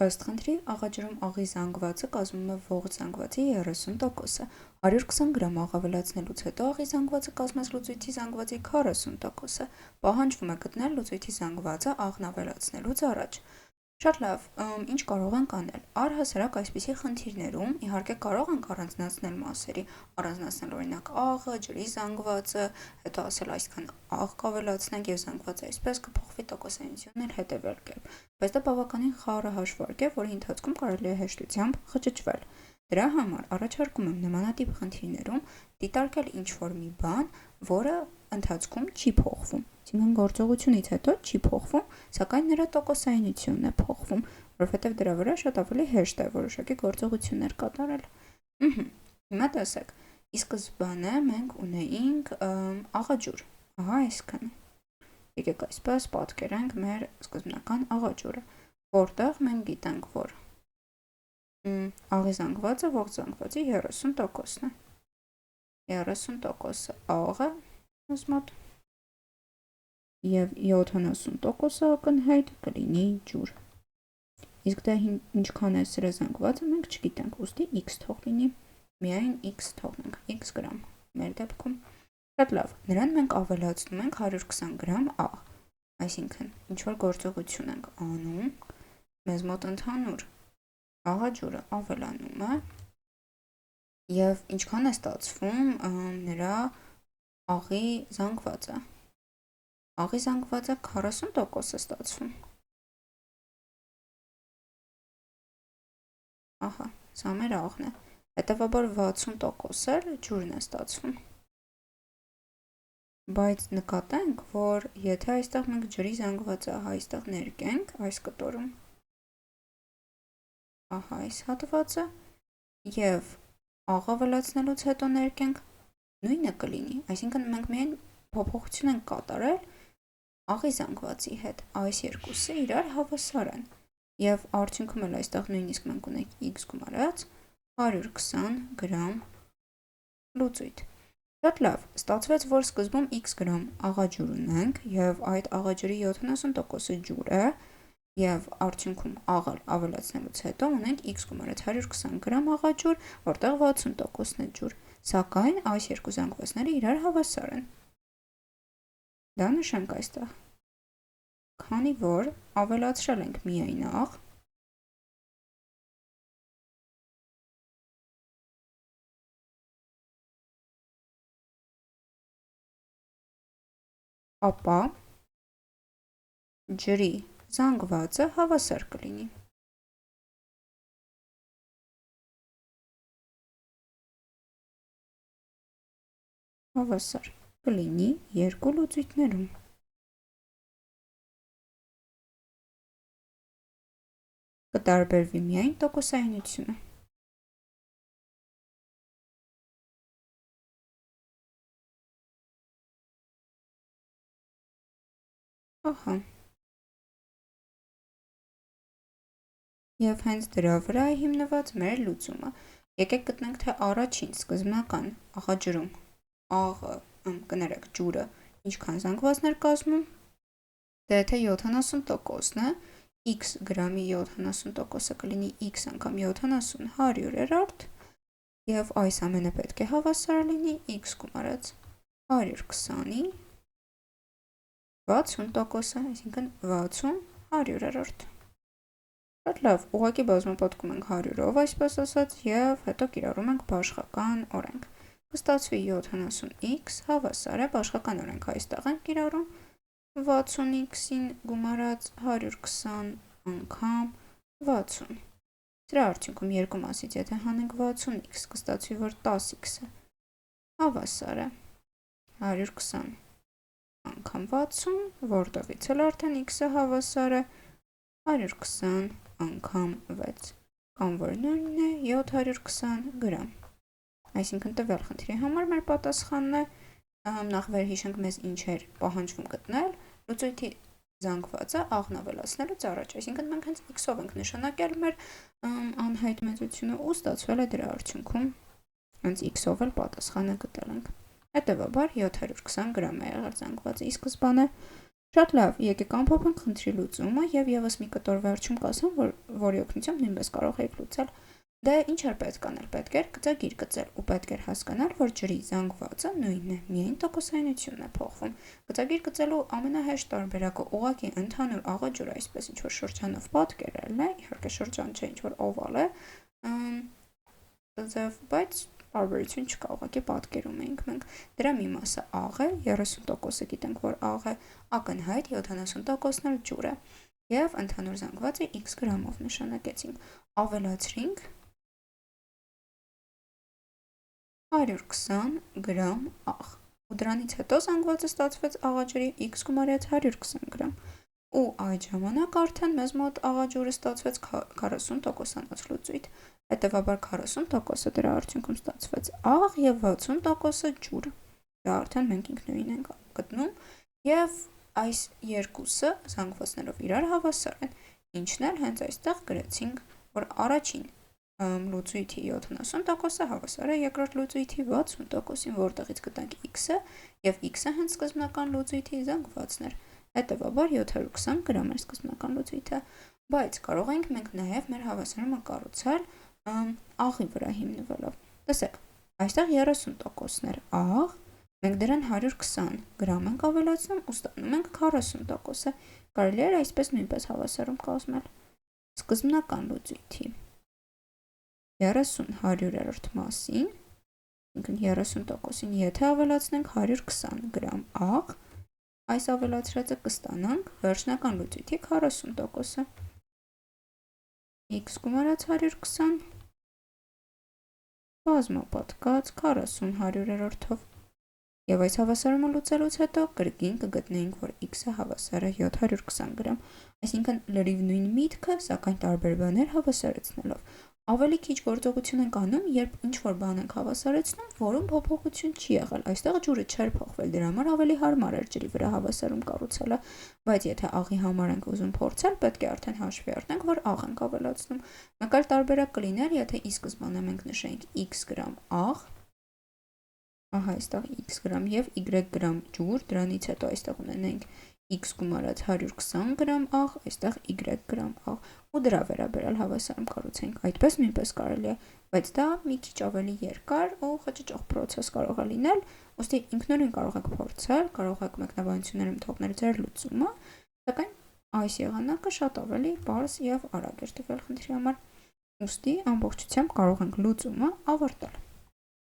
Ըստ խնդրի, աղաջրում աղի զանգվածը կազմում է ողջ զանգվածի 30%-ը, 120 գրամ աղ ավելացնելուց հետո աղի զանգվածը կազմած լուծույթի զանգվածի 40%-ը, պահանջվում է գտնել լուծույթի զանգվածը աղն ավելացնելուց առաջ։ Շատ լավ, ինչ կարող ենք անել։ Առհասարակ այսպիսի խնդիրներում իհարկե կարող ենք առանձնացնել մասերի, առանձնացնել օրինակ աղը, ջրի զանգվածը, հետո ասել այսքան աղ կավելացնենք եւ զանգվածը այսպես կփոխվի տոկոսայնությունն էլ հետեւյալ կերպ։ Բայց դա բավականին խառը հաշվարկ է, որի ընթացքում կարելի է հեշտությամբ խճճվել։ Դրա համար առաջարկում եմ նմանատիպ խնդիրներում դիտարկել ինչ-որ մի բան, որը ընթացքում չի փոխվում։ Այսինքն գործողությունից հետո չի փոխվում, սակայն նրա տոկոսայնությունն է փոխվում, որովհետև դրա վրա շատ ավելի հեշտ է որոշակի գործողություններ կատարել։ Հիմա տեսեք, ի սկզբանե մենք ունեինք աղաջուր, ահա այսքան։ Եկեք այսպես պատկերենք մեր սկզբնական աղաջուրը, որտեղ մենք գիտենք, որ աղի զանգվածը ողջ զանգվածի 30%-ն է։ 30%-ը աղը մոտ և 70%-ը ակնհայտ կլինի ջուր։ Իսկ դա ինչքան է սրա զանգվածը մենք չգիտենք, ուստի x թող լինի, միայն x թողնենք, x գրամ մեր դեպքում։ Շատ լավ, նրան մենք ավելացնում ենք 120 գրամ աղ, այսինքն ինչ-որ գործողություն ենք անում, մեզ մոտ ընդհանուր աղաջուրը ավելանում է և ինչքան է ստացվում նրա աղի զանգվածը։ Աղի զանգվածը 40% է ստացվում։ Ահա, սա մեր աղն է, հետևաբար 60% էլ ջուրն է ստացվում։ Բայց նկատենք, որ եթե այստեղ մենք ջրի զանգվածը այստեղ ներկենք այս կտորում, ահա այս հատվածը, և աղ ավելացնելուց հետո ներկենք, նույնը կլինի, այսինքն մենք միայն փոփոխություն ենք կատարել աղի զանգվածի հետ, այս երկուսը իրար հավասար են, և արդյունքում էլ այստեղ նույնիսկ մենք ունենք x գումարած 120 գրամ լուծույթ։ Շատ լավ, ստացվեց, որ սկզբում x գրամ աղաջուր ունենք, և այդ աղաջրի 70%-ը ջուր է, և արդյունքում աղը ավելացնելուց հետո ունենք x գումարած 120 գրամ աղաջուր, որտեղ 60%-ն է ջուր, սակայն այս երկու զանգվածները իրար հավասար են։ Դա նշենք այստեղ։ Քանի որ ավելացրել ենք միայն աղ, ապա ջրի զանգվածը հավասար կլինի։ Հավասար կլինի երկու լուծույթներում։ Կտարբերվի միայն տոկոսայնությունը։ Ահա։ Եվ հենց դրա վրա է հիմնված մեր լուծումը։ Եկեք գտնենք, թե առաջին սկզբնական աղաջրում աղը, կներեք, ջուրը ինչքան զանգվածներ կազմում, դե եթե 70%-ն է, x գրամի 70%-ը կլինի x անգամ 70 100-երորդ, և այս ամենը պետք է հավասար լինի x գումարած 120-ի 60%-ը, այսինքն 60 100-երորդ։ Շատ լավ, ուղղակի բազմապատկում ենք 100-ով, այսպես ասած, և հետո կիրառում ենք բաշխական օրենք։ Կստացվի 70x հավասար է, բաշխական օրենք այստեղ ենք կիրառում, 60x-ին գումարած 120 անգամ 60։ Սրա արդյունքում երկու մասից եթե հանենք 60x, կստացվի, որ 10x-ը հավասար է 120 անգամ 60, որտեղից էլ արդեն x-ը հավասար է 120 անգամ 6, կամ որ նույնն է 720 գրամ։ Այսինքն տվյալ խնդրի համար մեր պատասխանն է, նախ վերհիշենք մեզ ինչ էր պահանջվում գտնել, լուծույթի զանգվածը աղն ավելացնելուց առաջ, այսինքն մենք հենց x-ով ենք նշանակել մեր անհայտ մեծությունը ու ստացվել է դրա արդյունքում հենց x-ով էլ պատասխանը գտել ենք։ Հետևաբար 720 գրամ է եղել զանգվածը ի սկզբանե։ Շատ լավ, եկեք ամփոփենք խնդրի լուծումը եւ եւս մի կտոր վերջում կասեմ, որի օգնությամբ նույնպես կարող եք լուծել։ Դե ինչ էր պետք անել, պետք էր գծագիր գծել ու պետք էր հասկանալ, որ ջրի զանգվածը նույնն է, միայն տոկոսայնությունն է փոխվում։ Գծագիր գծելու ամենահեշտ տարբերակը ուղղակի ընդհանուր աղաջուր այսպես ինչ որ շրջանով պատկերելն է, իհարկե շրջան չէ, ինչ որ օվալ է, բայց տարբերություն չկա, ուղղակի պատկերում ենք մենք։ Դրա մի մասը աղ է, 30%-ը գիտենք, որ աղ է, ակնհայտ 70%-ն էլ ջուր է։ Եվ ընդհանուր զանգվածը x գրամով նշանակեցինք։ Ավելացրինք 120 գրամ աղ։ Ու դրանից հետո զանգվածը ստացվեց աղաջրի x գումարած 120 գրամ։ Ու այդ ժամանակ արդեն մեզ մոտ աղաջուրը ստացվեց 40%-անոց լուծույթ։ Հետևաբար 40%-ը դրա արդյունքում ստացվեց աղ եւ 60%-ը ջուր։ Դա արդեն մենք ինքնուրույն ենք գտնում եւ այս երկուսը զանգվածներով իրար հավասար են, ինչն էլ հենց այստեղ գրեցինք, որ առաջին լուծույթի 70%-ը հավասար է երկրորդ լուծույթի 60%-ին, որտեղից գտանք x-ը եւ x-ը հենց սկզբնական լուծույթի զանգվածն էր։ Հետևաբար 720 գրամ էր սկզբնական լուծույթը, բայց կարող ենք մենք նաեւ մեր հավասարումը կառուցել աղի վրա հիմնվելով։ Տեսեք, այստեղ 30%-ն էր աղ, մենք դրան 120 գրամ ենք ավելացնում ու ստանում ենք 40%-ը։ Կարելի է այսպես նույնպես հավասարում կազմել։ Սկզբնական լուծույթի 30 100-րդ մասին, ինքն 30%-ին եթե ավելացնենք 120 գրամ աղ, այս ավելացրածը կստանանք վերջնական լուծույթի 40%-ը։ X գումարած 120 բազմապատկած 40 100-րդով։ Եվ այս հավասարումը լուծելուց հետո կրկին կգտնեինք, որ x-ը հավասար է 720 գրամ, այսինքն լրիվ նույն միտքը, սակայն տարբեր բաներ հավասարեցնելով։ Ավելի քիչ գործողություն ենք անում, երբ ինչ-որ բան ենք հավասարեցնում, որում փոփոխություն չի եղել, այստեղ ջուրը չէր փոխվել, դրա համար ավելի հարմար էր ջրի վրա հավասարում կառուցելը, բայց եթե աղի համար ենք ուզում փորձել, պետք է արդեն հաշվի առնենք, որ աղ ենք ավելացնում։ Մեկ այլ տարբերակ կլիներ, եթե ի սկզբանե մենք նշենք x գրամ աղ, ահա այստեղ x գրամ եւ y գրամ ջուր, դրանից հետո այստեղ ունենենք x գումարած 120 գրամ աղ, այստեղ y գրամ աղ ու դրա վերաբերյալ հավասարում կառուցենք։ Այդպես նույնպես կարելի է, բայց դա մի քիչ ավելի երկար ու խճճող process կարող է լինել, ուստի ինքնուրույն կարող եք փորձել, կարող եք մեկնաբանություններում թողնել ձեր լուծումը, սակայն այս եղանակը շատ ավելի պարզ եւ արագ է տվել խնդրի համար։ Ուստի ամբողջությամբ կարող ենք լուծումը ավարտել։